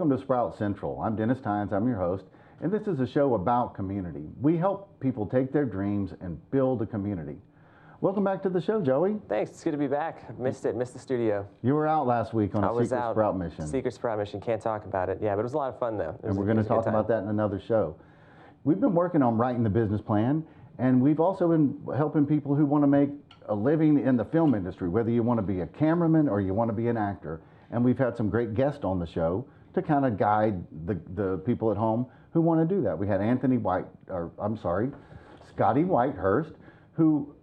Welcome to Sprout Central. I'm Dennis Tynes, I'm your host, and this is a show about community. We help people take their dreams and build a community. Welcome back to the show, Joey. Thanks, it's good to be back. Missed the studio. You were out last week on a Secret Sprout mission. Secret Sprout mission, can't talk about it. Yeah, but it was a lot of fun though. And we're going to talk about that in another show. We've been working on writing the business plan, and we've also been helping people who want to make a living in the film industry, whether you want to be a cameraman or you want to be an actor. And we've had some great guests on the show to kind of guide the people at home who want to do that. We had Scotty Whitehurst, who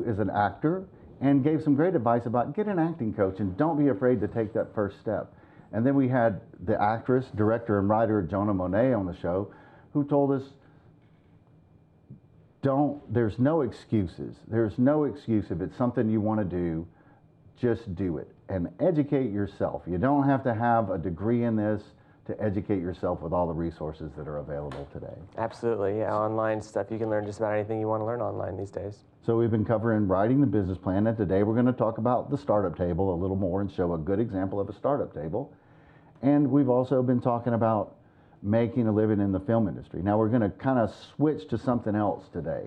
is an actor and gave some great advice about get an acting coach and don't be afraid to take that first step. And then we had the actress, director, and writer Jonah Monet on the show, who told us, there's no excuses. There's no excuse. If it's something you want to do, just do it and educate yourself. You don't have to have a degree in this to educate yourself with all the resources that are available today. Absolutely, yeah, online stuff. You can learn just about anything you want to learn online these days. So we've been covering writing the business plan, and today we're going to talk about the startup table a little more and show a good example of a startup table. And we've also been talking about making a living in the film industry. Now we're going to kind of switch to something else today.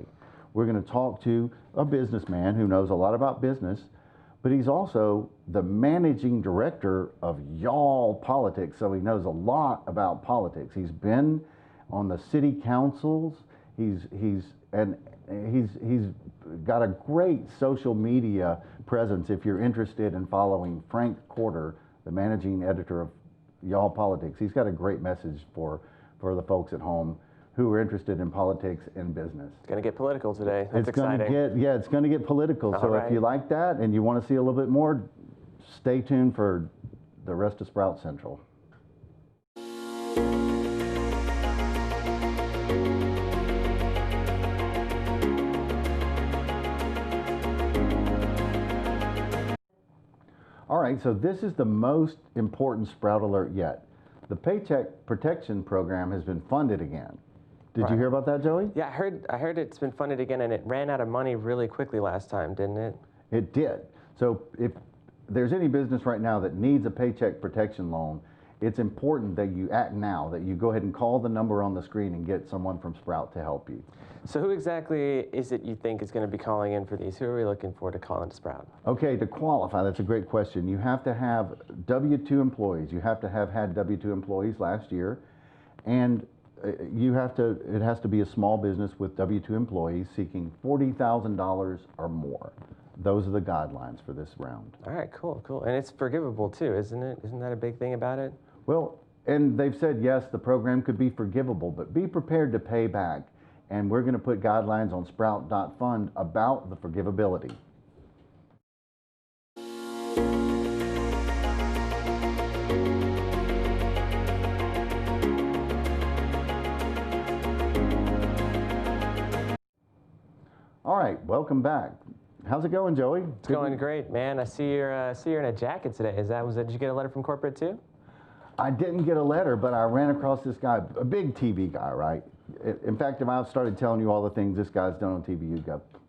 We're going to talk to a businessman who knows a lot about business, but he's also the managing director of Y'all Politics, so he knows a lot about politics. He's been on the city councils. He's got a great social media presence. If you're interested in following Frank Corder, the managing editor of Y'all Politics, he's got a great message for the folks at home who are interested in politics and business. It's going to get political today. That's exciting. It's going to get political. So if you like that and you want to see a little bit more, stay tuned for the rest of Sprout Central. All right, so this is the most important Sprout alert yet. The Paycheck Protection Program has been funded again. Did you hear about that, Joey? Yeah, I heard it's been funded again, and it ran out of money really quickly last time, didn't it? It did. So if there's any business right now that needs a paycheck protection loan, it's important that you act now, that you go ahead and call the number on the screen and get someone from Sprout to help you. So who exactly is it you think is going to be calling in for these? Who are we looking for to call into Sprout? Okay, to qualify, that's a great question. You have to have W-2 employees. You have to have had W-2 employees last year, and it has to be a small business with W-2 employees seeking $40,000 or more. Those are the guidelines for this round. All right, cool. And it's forgivable too, isn't it? Isn't that a big thing about it? Well, and they've said, yes, the program could be forgivable, but be prepared to pay back. And we're going to put guidelines on Sprout.fund about the forgivability. All right, welcome back. How's it going, Joey? It's going great, man. I see you're in a jacket today. Did you get a letter from corporate too? I didn't get a letter, but I ran across this guy, a big TV guy, right? In fact, if I started telling you all the things this guy's done on TV,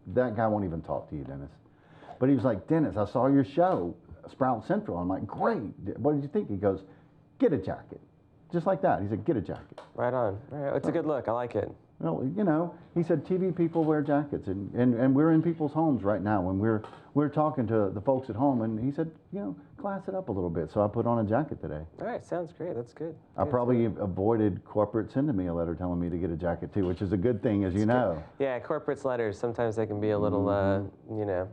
that guy won't even talk to you, Dennis. But he was like, Dennis, I saw your show, Sprout Central. I'm like, great. What did you think? He goes, get a jacket. Just like that. He said, get a jacket. Right on. All right. It's a good look. I like it. Well, you know, he said TV people wear jackets, and we're in people's homes right now, and we're talking to the folks at home, and he said, you know, class it up a little bit, so I put on a jacket today. All right, sounds great. That's good. I probably avoided corporate sending me a letter telling me to get a jacket too, which is a good thing, as you know. Yeah, corporate's letters, sometimes they can be a little, you know.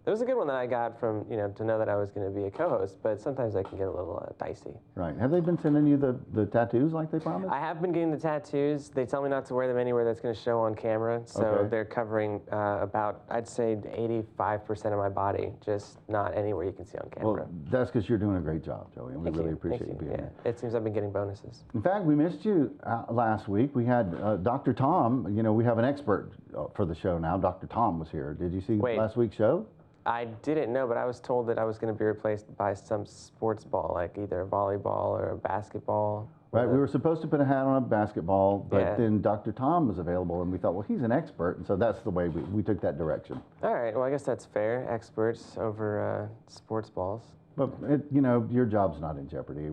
It was a good one that I got from, you know, to know that I was going to be a co-host, but sometimes they can get a little dicey. Right. Have they been sending you the tattoos like they promised? I have been getting the tattoos. They tell me not to wear them anywhere that's going to show on camera, so they're covering about, I'd say, 85% of my body, just not anywhere you can see on camera. Well, that's because you're doing a great job, Joey, and we really appreciate you being here. It seems I've been getting bonuses. In fact, we missed you last week. We had Dr. Tom. You know, we have an expert for the show now. Dr. Tom was here. Did you see last week's show? I didn't know, but I was told that I was going to be replaced by some sports ball, like either a volleyball or a basketball. Right, we were supposed to put a hat on a basketball, but then Dr. Tom was available, and we thought, well, he's an expert, and so that's the way we took that direction. All right, well, I guess that's fair. Experts over sports balls. But you know, your job's not in jeopardy.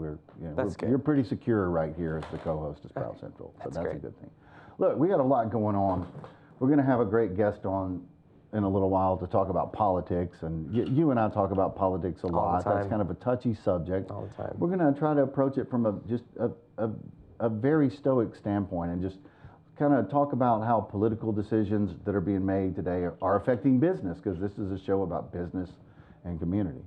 That's good. You're pretty secure right here as the co-host of Sprout Central, so that's great. a good thing. Look, we got a lot going on. We're going to have a great guest on in a little while to talk about politics, and you and I talk about politics a lot. That's kind of a touchy subject. All the time. We're going to try to approach it from a very stoic standpoint and just kind of talk about how political decisions that are being made today are affecting business, because this is a show about business and community.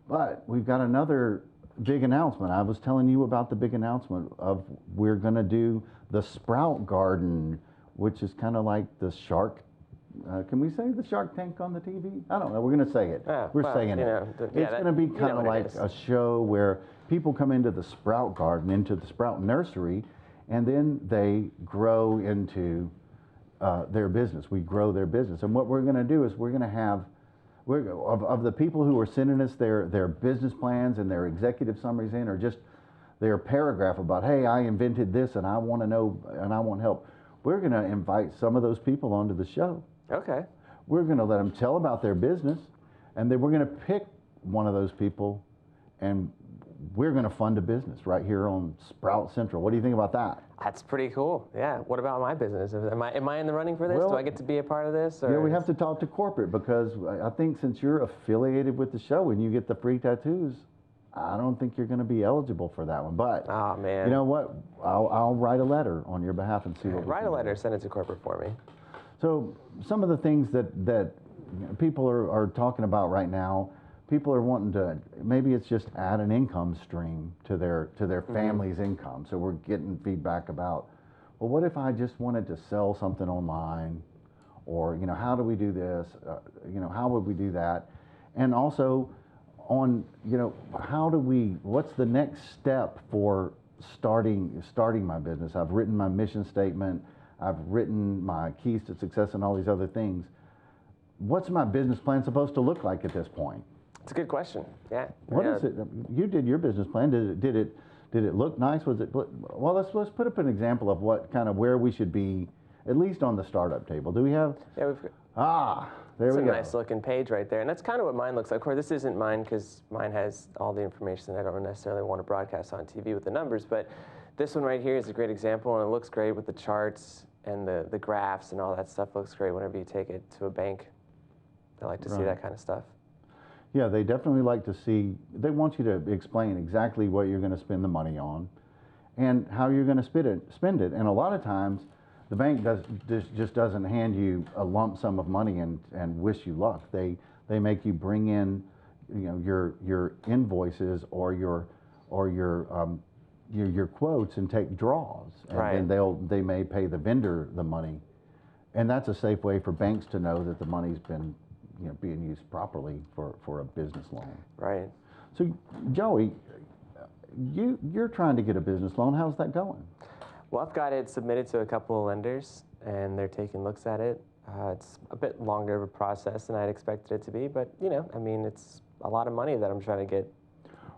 But we've got another big announcement. I was telling you about the big announcement of we're going to do the Sprout Garden, which is kind of like the Shark. Can we say the Shark Tank on the TV? I don't know. We're going to say it. We're saying it. It's going to be kind of like a show where people come into the Sprout Garden, into the Sprout Nursery, and then they grow into their business. We grow their business. And what we're going to do is we're going to have of the people who are sending us their business plans and their executive summaries in, or just their paragraph about, hey, I invented this and I want to know and I want help. We're going to invite some of those people onto the show. Okay. We're going to let them tell about their business, and then we're going to pick one of those people, and we're going to fund a business right here on Sprout Central. What do you think about that? That's pretty cool. Yeah. What about my business? Am I in the running for this? Well, do I get to be a part of this? Or yeah, we have to talk to corporate, because I think since you're affiliated with the show and you get the free tattoos, I don't think you're going to be eligible for that one. But oh man, you know what? I'll write a letter on your behalf and see what. Write a letter, send it to corporate for me. So some of the things that people are talking about right now. People are wanting to, maybe it's just add an income stream to their family's income. So we're getting feedback about, well, what if I just wanted to sell something online, or how do we do this? How would we do that? And also on, what's the next step for starting my business? I've written my mission statement. I've written my keys to success and all these other things. What's my business plan supposed to look like at this point? It's a good question. Yeah. What is it? You did your business plan. Did it look nice? Was it? Well, let's put up an example of where we should be, at least on the startup table. Do we have? Yeah, there we go. It's a nice looking page right there, and that's kind of what mine looks like. Of course, this isn't mine because mine has all the information that I don't necessarily want to broadcast on TV with the numbers. But this one right here is a great example, and it looks great with the charts and the graphs and all that stuff. Looks great whenever you take it to a bank. They like to see that kind of stuff. Yeah, they definitely like to see, they want you to explain exactly what you're going to spend the money on and how you're going to spend it. And a lot of times, the bank just doesn't hand you a lump sum of money and wish you luck. They make you bring in, your invoices or your quotes and take draws. And then they may pay the vendor the money. And that's a safe way for banks to know that the money's been being used properly for a business loan. Right. So, Joey, you're trying to get a business loan. How's that going? Well, I've got it submitted to a couple of lenders, and they're taking looks at it. It's a bit longer of a process than I'd expected it to be, but it's a lot of money that I'm trying to get.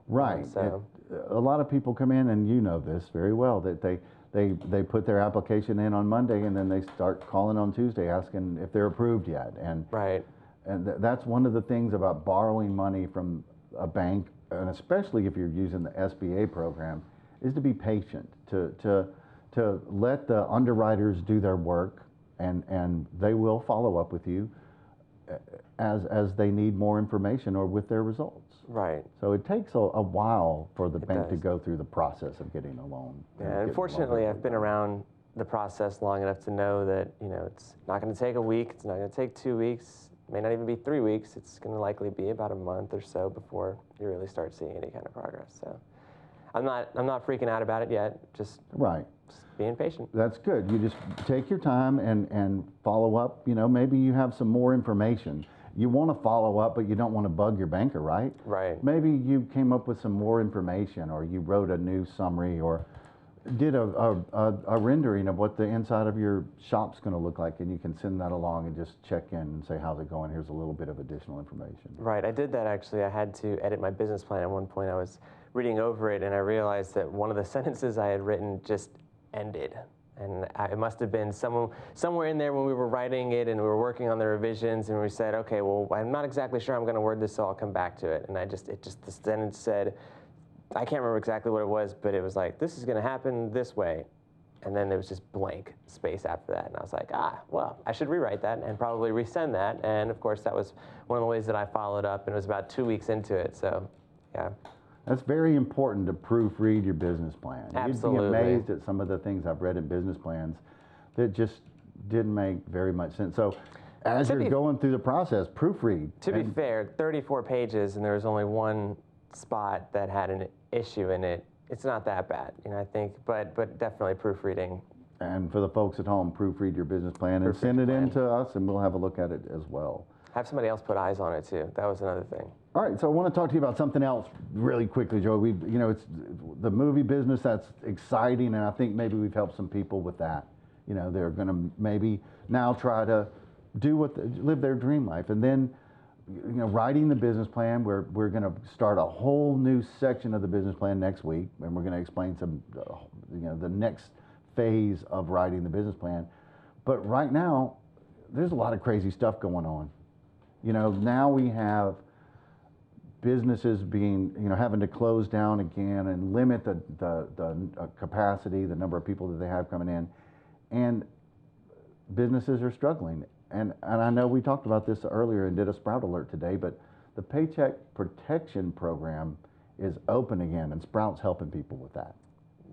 Right. So a lot of people come in, and you know this very well, that they put their application in on Monday, and then they start calling on Tuesday asking if they're approved yet. And right. And that's one of the things about borrowing money from a bank, and especially if you're using the SBA program, is to be patient, to let the underwriters do their work, and they will follow up with you as they need more information or with their results. Right. So it takes a while for the bank to go through the process of getting a loan. Yeah, unfortunately, I've been around the process long enough to know that it's not going to take a week, it's not going to take 2 weeks. May not even be 3 weeks. It's going to likely be about a month or so before you really start seeing any kind of progress. So I'm not freaking out about it yet. Just being patient. That's good. You just take your time and follow up. Maybe you have some more information. You want to follow up, but you don't want to bug your banker, right? Right. Maybe you came up with some more information, or you wrote a new summary, or did a rendering of what the inside of your shop's going to look like, and you can send that along and just check in and say, how's it going? Here's a little bit of additional information. Right. I did that actually. I had to edit my business plan at one point. I was reading over it, and I realized that one of the sentences I had written just ended. And it must have been somewhere in there when we were writing it and we were working on the revisions, and we said, okay, well, I'm not exactly sure I'm going to word this, so I'll come back to it. And the sentence said, I can't remember exactly what it was, but it was like, this is going to happen this way. And then there was just blank space after that. And I was like, well, I should rewrite that and probably resend that. And of course, that was one of the ways that I followed up, and it was about 2 weeks into it. So, yeah. That's very important to proofread your business plan. Absolutely. You'd be amazed at some of the things I've read in business plans that just didn't make very much sense. So as you're going through the process, proofread. To be fair, 34 pages and there was only one spot that had an issue in it. It's not that bad, I think, but definitely proofreading. And for the folks at home, proofread your business plan and send it in to us, and we'll have a look at it as well. Have somebody else put eyes on it too. That was another thing. All right, so I want to talk to you about something else really quickly, Joe. It's the movie business. That's exciting, and I think maybe we've helped some people with that. They're going to maybe now try to live their dream life, and then writing the business plan. We're going to start a whole new section of the business plan next week, and we're going to explain some the next phase of writing the business plan. But right now, there's a lot of crazy stuff going on. Now we have businesses being, having to close down again and limit the capacity, the number of people that they have coming in, and businesses are struggling. And I know we talked about this earlier and did a Sprout alert today, but the Paycheck Protection Program is open again, and Sprout's helping people with that.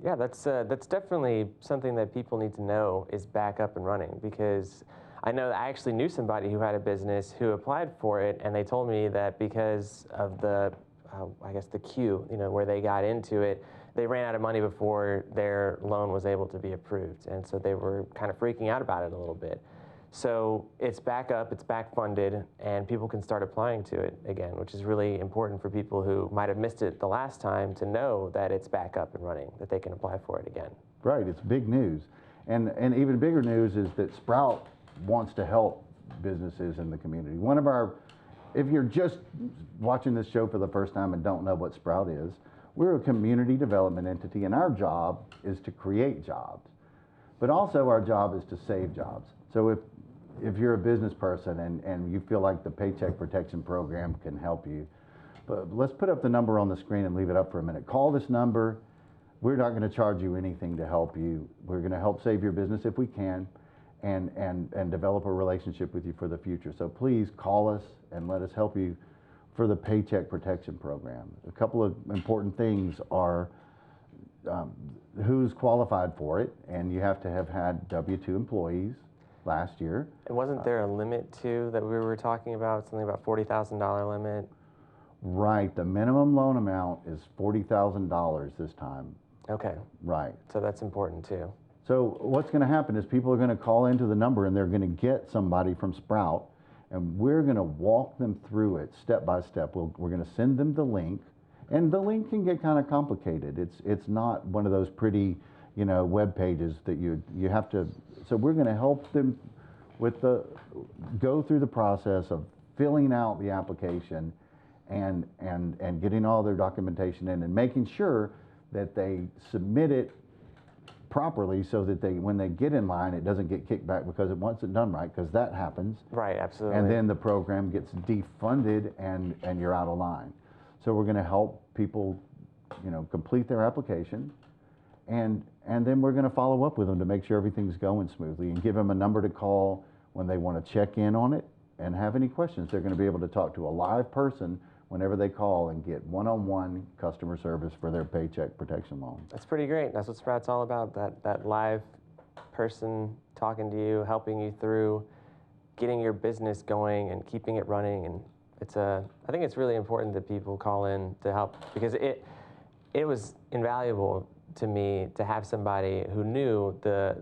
Yeah, that's definitely something that people need to know is back up and running, because I actually knew somebody who had a business who applied for it, and they told me that because of the queue, where they got into it, they ran out of money before their loan was able to be approved. And so they were kind of freaking out about it a little bit. So it's back up, it's back funded, and people can start applying to it again, which is really important for people who might have missed it the last time to know that it's back up and running, that they can apply for it again. Right, it's big news. And even bigger news is that Sprout wants to help businesses in the community. If you're just watching this show for the first time and don't know what Sprout is, we're a community development entity, and our job is to create jobs. But also our job is to save jobs. So if you're a business person and you feel like the Paycheck Protection Program can help you, but let's put up the number on the screen and leave it up for a minute. Call this number. We're not going to charge you anything to help you. We're going to help save your business if we can, and develop a relationship with you for the future. So please call us and let us help you for the Paycheck Protection Program. A couple of important things are who's qualified for it, and you have to have had W-2 employees last year. And wasn't there a limit too that we were talking about, something about $40,000 limit? Right, the minimum loan amount is $40,000 this time. Okay. Right. So that's important too. So what's going to happen is people are going to call into the number, and they're going to get somebody from Sprout, and we're going to walk them through it step by step. We're going to send them the link, and the link can get kind of complicated. It's not one of those pretty, web pages that you have to. So we're going to help them with go through the process of filling out the application, and getting all their documentation in, and making sure that they submit it properly, so that when they get in line, it doesn't get kicked back, because once it's done right, because that happens. Right, absolutely. And then the program gets defunded, and you're out of line. So we're going to help people, complete their application, and then we're going to follow up with them to make sure everything's going smoothly, and give them a number to call when they want to check in on it and have any questions. They're going to be able to talk to a live person whenever they call and get one-on-one customer service for their Paycheck Protection loan. That's pretty great. That's what Sprout's all about, that live person talking to you, helping you through getting your business going and keeping it running. And I think it's really important that people call in to help, because it was invaluable to me to have somebody who knew the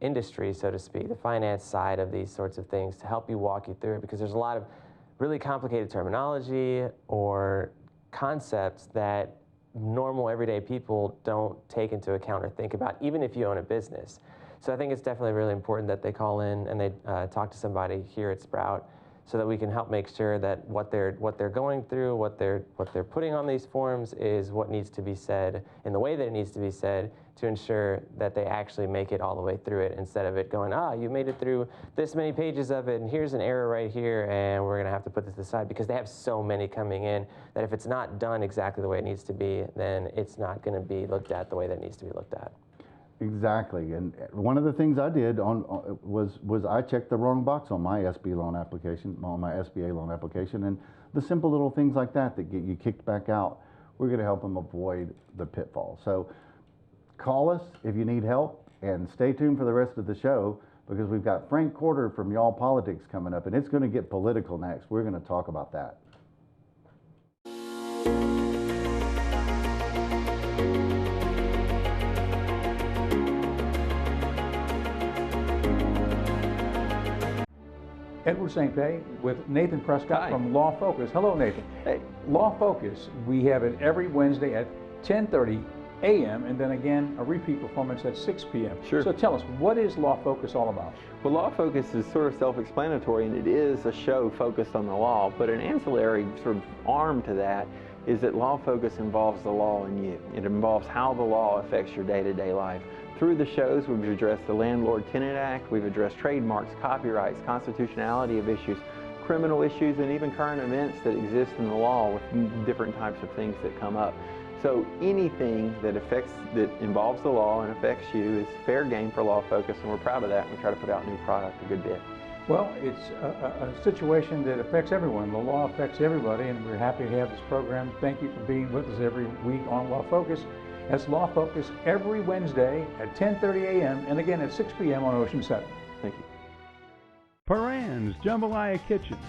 industry, so to speak, the finance side of these sorts of things, to help you walk you through it, because there's a lot of really complicated terminology or concepts that normal everyday people don't take into account or think about, even if you own a business. So I think it's definitely really important that they call in and they talk to somebody here at Sprout, so that we can help make sure that what they're going through, what they're putting on these forms is what needs to be said in the way that it needs to be said, to ensure that they actually make it all the way through it, instead of it going, you made it through this many pages of it, and here's an error right here, and we're gonna have to put this aside, because they have so many coming in that if it's not done exactly the way it needs to be, then it's not gonna be looked at the way that it needs to be looked at. Exactly, and one of the things I did was I checked the wrong box on my SB loan application, on my SBA loan application, and the simple little things like that get you kicked back out, we're going to help them avoid the pitfall. So call us if you need help, and stay tuned for the rest of the show, because we've got Frank Corder from Y'all Politics coming up, and it's going to get political next. We're going to talk about that. Edward St. Pé with Nathan Prescott Hi. from Law Focus. Hello, Nathan. Hey. Law Focus, we have it every Wednesday at 10:30 a.m. and then again a repeat performance at 6 p.m. Sure. So tell us, what is Law Focus all about? Well, Law Focus is sort of self-explanatory, and it is a show focused on the law, but an ancillary sort of arm to that is that Law Focus involves the law in you. It involves how the law affects your day-to-day life. Through the shows, we've addressed the Landlord-Tenant Act, we've addressed trademarks, copyrights, constitutionality of issues, criminal issues, and even current events that exist in the law with different types of things that come up. So anything that involves the law and affects you is fair game for Law Focus, and we're proud of that, and we try to put out new product a good bit. Well, it's a situation that affects everyone. The law affects everybody, and we're happy to have this program. Thank you for being with us every week on Law Focus. That's Law Focus every Wednesday at 10:30 a.m. and again at 6 p.m. on Ocean 7. Thank you. Paran's Jambalaya Kitchen.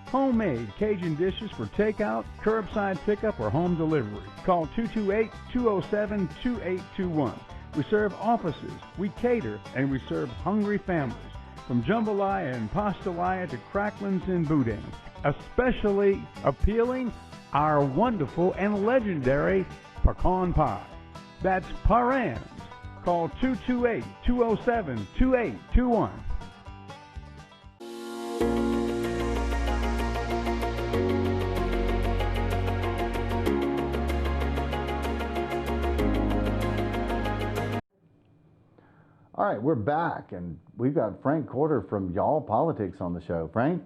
Homemade Cajun dishes for takeout, curbside pickup, or home delivery. Call 228-207-2821. We serve offices, we cater, and we serve hungry families. From jambalaya and pastelaya to cracklins and boudin. Especially appealing, our wonderful and legendary pecan pie. That's Paran's. Call 228-207-2821. All right, we're back, and we've got Frank Corder from Y'all Politics on the show. Frank,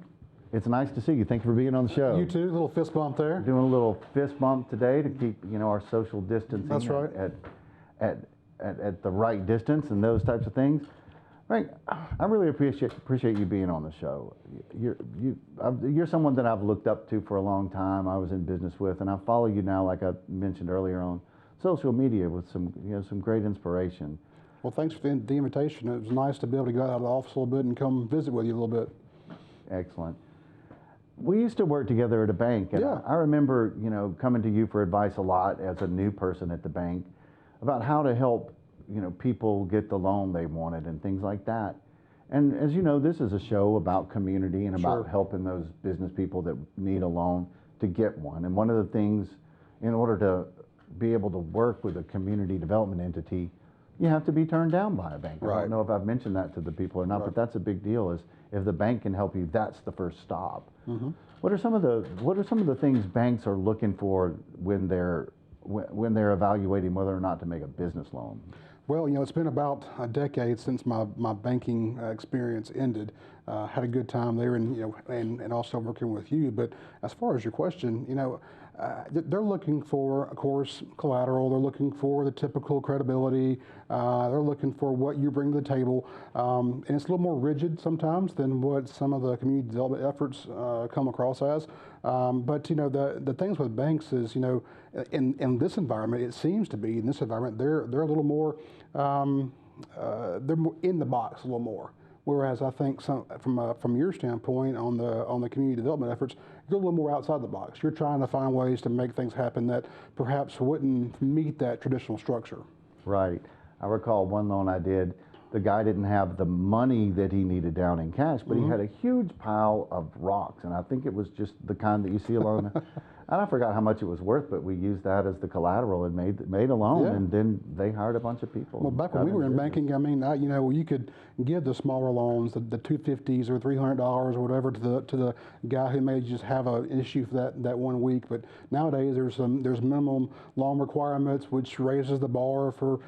it's nice to see you. Thank you for being on the show. You too, a little fist bump there. Doing a little fist bump today to keep, our social distancing. That's right. At the right distance and those types of things. Frank, I really appreciate you being on the show. You're someone that I've looked up to for a long time. I was in business with, and I follow you now, like I mentioned earlier, on social media with some great inspiration. Well, thanks for the invitation. It was nice to be able to go out of the office a little bit and come visit with you a little bit. Excellent. We used to work together at a bank, and Yeah. I remember, coming to you for advice a lot as a new person at the bank about how to help, people get the loan they wanted and things like that. And as you know, this is a show about community and about Sure. helping those business people that need a loan to get one. And one of the things, in order to be able to work with a community development entity, you have to be turned down by a bank. I Right. don't know if I've mentioned that to the people or not, but that's a big deal. Is if the bank can help you, that's the first stop. Mm-hmm. What are some of the things banks are looking for when they're evaluating whether or not to make a business loan? Well, it's been about a decade since my banking experience ended. Had a good time there, and also working with you. But as far as your question, they're looking for, of course, collateral. They're looking for the typical credibility. They're looking for what you bring to the table, and it's a little more rigid sometimes than what some of the community development efforts come across as. But the things with banks is, in this environment, it seems to be in this environment they're a little more they're more in the box a little more. Whereas I think from your standpoint on the community development efforts, you're a little more outside the box. You're trying to find ways to make things happen that perhaps wouldn't meet that traditional structure. Right. I recall one loan I did. The guy didn't have the money that he needed down in cash, but he had a huge pile of rocks, and I think it was just the kind that you see along And I forgot how much it was worth, but we used that as the collateral and made a loan, Yeah. and then they hired a bunch of people. Well, back when we were in banking, I mean, you know, you could give the smaller loans, the $250s or $300 or whatever, to the guy who may just have an issue for that 1 week. But nowadays, there's minimum loan requirements, which raises the bar for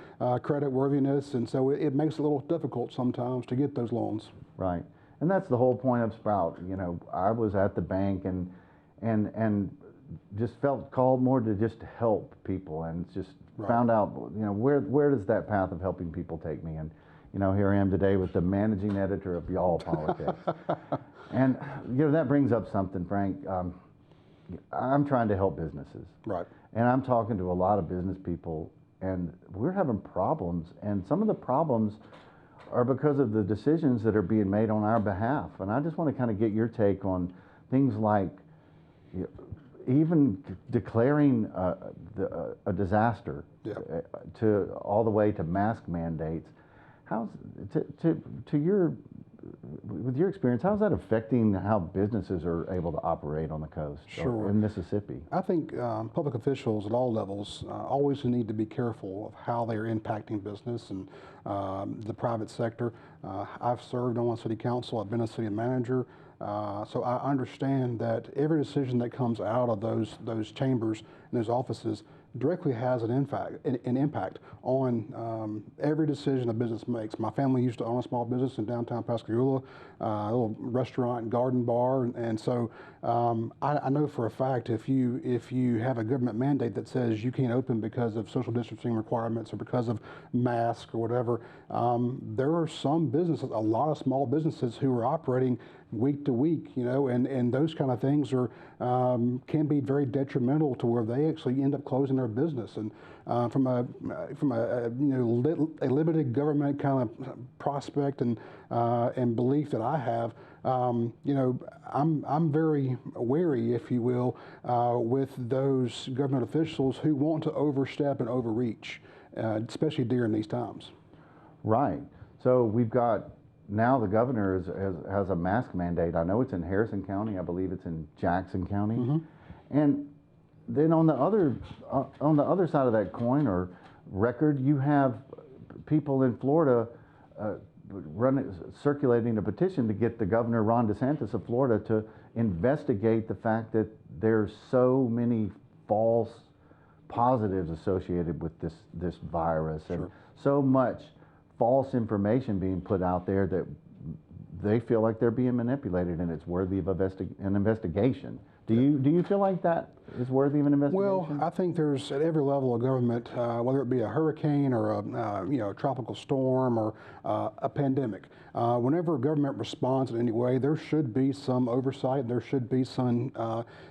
credit worthiness, and so it makes it a little difficult sometimes to get those loans. Right, and that's the whole point of Sprout. You know, I was at the bank and just felt called more to just help people, and just found out, you know, where does that path of helping people take me? And you know, here I am today with the managing editor of Y'all Politics. And you know, that brings up something, Frank. I'm trying to help businesses, Right. and I'm talking to a lot of business people, and we're having problems, and some of the problems are because of the decisions that are being made on our behalf. And I just want to kind of get your take on things like, you know, even declaring a disaster, Yeah. to all the way to mask mandates. How's with your experience, how's that affecting how businesses are able to operate on the coast or in Mississippi? I think public officials at all levels always need to be careful of how they're impacting business and the private sector. I've served on city council, I've been a city manager, so I understand that every decision that comes out of those chambers and those offices directly has an impact on every decision a business makes. My family used to own a small business in downtown Pascagoula, a little restaurant and garden bar, and so I know for a fact if you have a government mandate that says you can't open because of social distancing requirements or because of masks or whatever, there are some businesses, a lot of small businesses who are operating week to week, you know, and those kind of things are can be very detrimental to where they actually end up closing their business. And from a you know a limited government kind of prospect and belief that I have, you know, I'm very wary, if you will, with those government officials who want to overstep and overreach, especially during these times. Right. So we've got now the governor has a mask mandate. I know it's in Harrison County. I believe it's in Jackson County. Mm-hmm. And then on the other side of that coin or record, you have people in Florida circulating a petition to get the governor, Ron DeSantis of Florida, to investigate the fact that there's so many false positives associated with this virus, and so much false information being put out there that they feel like they're being manipulated, and it's worthy of an investigation. Do you feel like that is worthy of an investigation? Well, I think there's at every level of government, whether it be a hurricane or a tropical storm or a pandemic, whenever government responds in any way, there should be some oversight. There should be some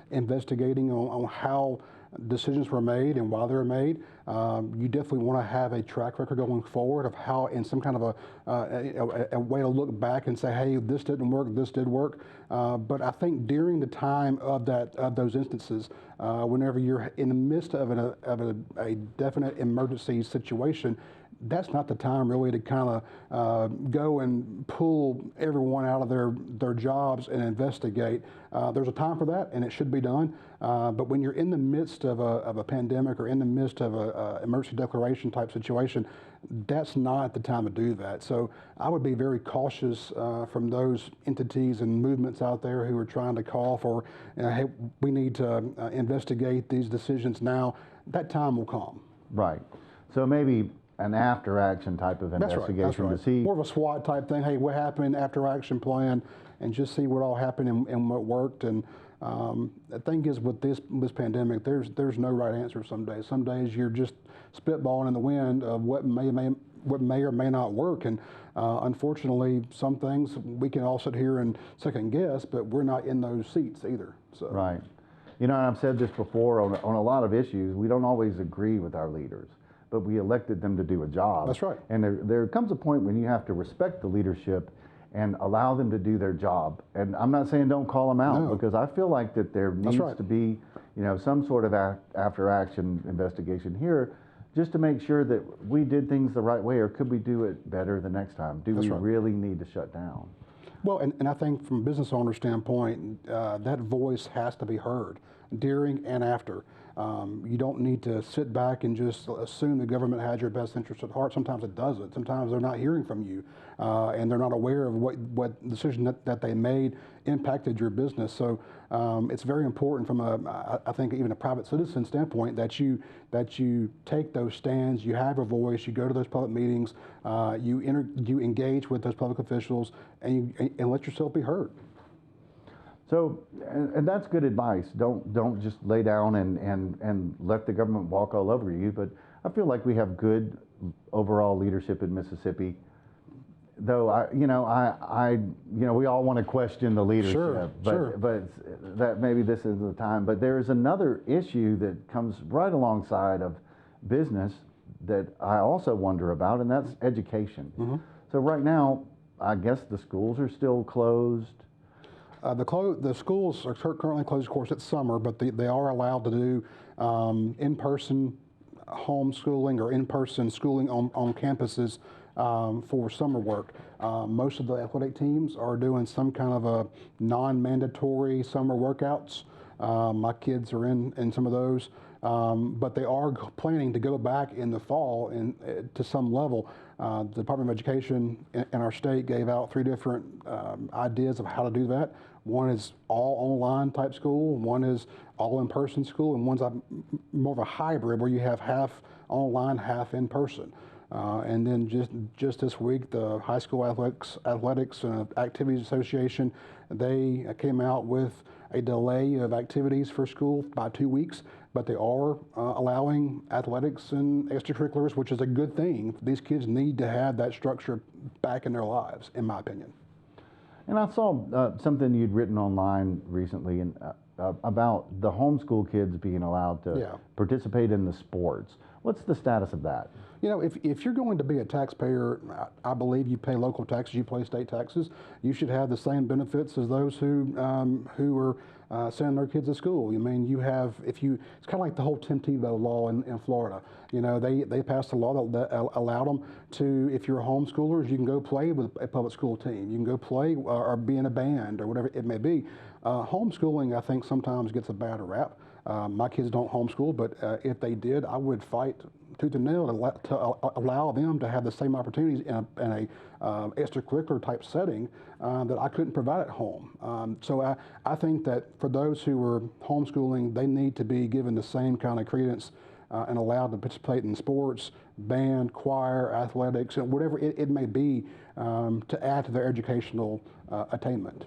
investigating on how decisions were made and why they were made. You definitely want to have a track record going forward of how, in some kind of a way to look back and say, hey, this didn't work, this did work. But I think during the time of those instances, whenever you're in the midst of a definite emergency situation, that's not the time really to kind of go and pull everyone out of their jobs and investigate. There's a time for that, and it should be done. But when you're in the midst of a pandemic or in the midst of a emergency declaration type situation, that's not the time to do that. So I would be very cautious from those entities and movements out there who are trying to call for, hey, we need to investigate these decisions now. That time will come. Right. So maybe an after-action type of investigation that's right. to see. More of a SWOT type thing. Hey, what happened? After-action plan, and just see what all happened and what worked. And the thing is, with this pandemic, there's no right answer. Some days you're just spitballing in the wind of what may or may not work. And unfortunately, some things we can all sit here and second guess, but we're not in those seats either. So. Right. You know, and I've said this before on a lot of issues. We don't always agree with our leaders, but we elected them to do a job. That's right. And there comes a point when you have to respect the leadership and allow them to do their job. And I'm not saying don't call them out, because I feel like that there needs to be, you know, some sort of after-action investigation here, just to make sure that we did things the right way, or could we do it better the next time? Do we really need to shut down? Well, and I think from a business owner standpoint, that voice has to be heard. during, and after. You don't need to sit back and just assume the government has your best interest at heart. Sometimes it doesn't. Sometimes they're not hearing from you, and they're not aware of what decision that they made impacted your business. So it's very important from I think even a private citizen standpoint that you take those stands, you have a voice, you go to those public meetings, you engage with those public officials, and let yourself be heard. So, and that's good advice. Don't just lay down and let the government walk all over you. But I feel like we have good overall leadership in Mississippi. Though we all want to question the leadership, but that maybe this is the time. But there is another issue that comes right alongside of business that I also wonder about, and that's education. Mm-hmm. So right now, I guess the schools are still closed. The schools are currently closed, of course, it's summer, but they are allowed to do in-person homeschooling or in-person schooling on campuses for summer work. Most of the athletic teams are doing some kind of a non-mandatory summer workouts. My kids are in some of those, but they are planning to go back in the fall to some level. The Department of Education in our state gave out 3 different ideas of how to do that. One is all online type school, one is all in-person school, and one's more of a hybrid where you have half online, half in person. And then just this week, the High School Athletics and Activities Association, they came out with a delay of activities for school by 2 weeks, but they are allowing athletics and extracurriculars, which is a good thing. These kids need to have that structure back in their lives, in my opinion. And I saw something you'd written online recently about the homeschool kids being allowed to participate in the sports. What's the status of that? You know, if you're going to be a taxpayer, I believe you pay local taxes, you pay state taxes. You should have the same benefits as those who are sending their kids to school. I mean, it's kind of like the whole Tim Tebow law in Florida. You know, they passed a law that allowed them to, if you're homeschoolers, you can go play with a public school team. You can go play or be in a band or whatever it may be. Homeschooling, I think, sometimes gets a bad rap. My kids don't homeschool, but if they did, I would fight tooth and nail to allow them to have the same opportunities in a extracurricular type setting that I couldn't provide at home. So I think that for those who are homeschooling, they need to be given the same kind of credence and allowed to participate in sports, band, choir, athletics, and whatever it may be to add to their educational attainment.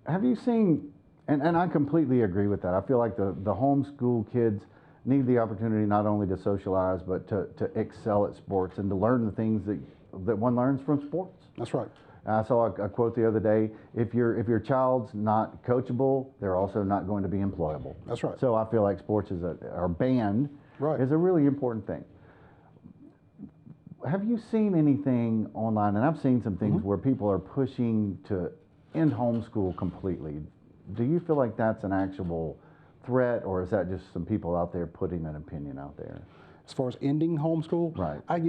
Have you seen, and I completely agree with that. I feel like the homeschool kids need the opportunity not only to socialize, but to excel at sports and to learn the things that one learns from sports. That's right. I saw a quote the other day, if your child's not coachable, they're also not going to be employable. That's right. So I feel like sports or band is a really important thing. Have you seen anything online, and I've seen some things where people are pushing to end homeschool completely. Do you feel like that's an actual threat, or is that just some people out there putting an opinion out there? As far as ending homeschool, right? I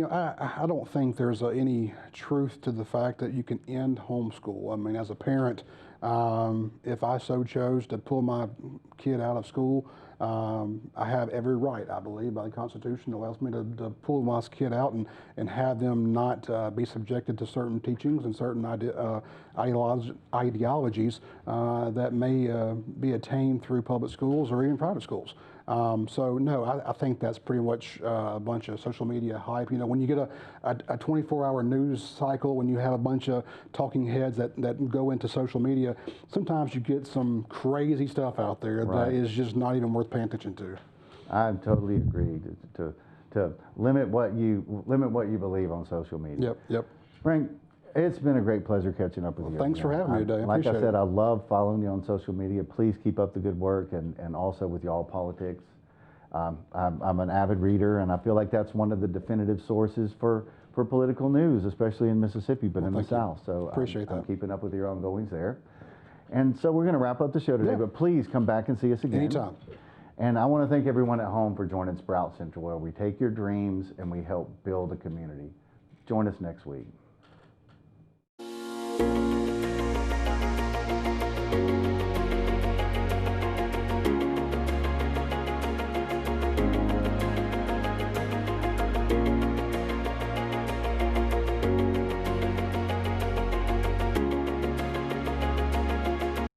don't think there's any truth to the fact that you can end homeschool. I mean, as a parent, if I so chose to pull my kid out of school, I have every right, I believe, by the Constitution, that allows me to pull my kid out and have them not be subjected to certain teachings and certain ideologies that may be attained through public schools or even private schools. So no, I think that's pretty much a bunch of social media hype. You know, when you get a 24-hour news cycle, when you have a bunch of talking heads that go into social media, sometimes you get some crazy stuff out there that is just not even worth paying attention to. I totally agree to limit what you believe on social media. Yep. Frank, it's been a great pleasure catching up with you. Thanks for having me today. Like I said, I love following you on social media. Please keep up the good work and also with Y'all Politics. I'm an avid reader, and I feel like that's one of the definitive sources for political news, especially in Mississippi, but in the South. So appreciate that. I'm keeping up with your ongoings there. And so we're going to wrap up the show today, but please come back and see us again. Anytime. And I want to thank everyone at home for joining Sprout Central, where we take your dreams and we help build a community. Join us next week.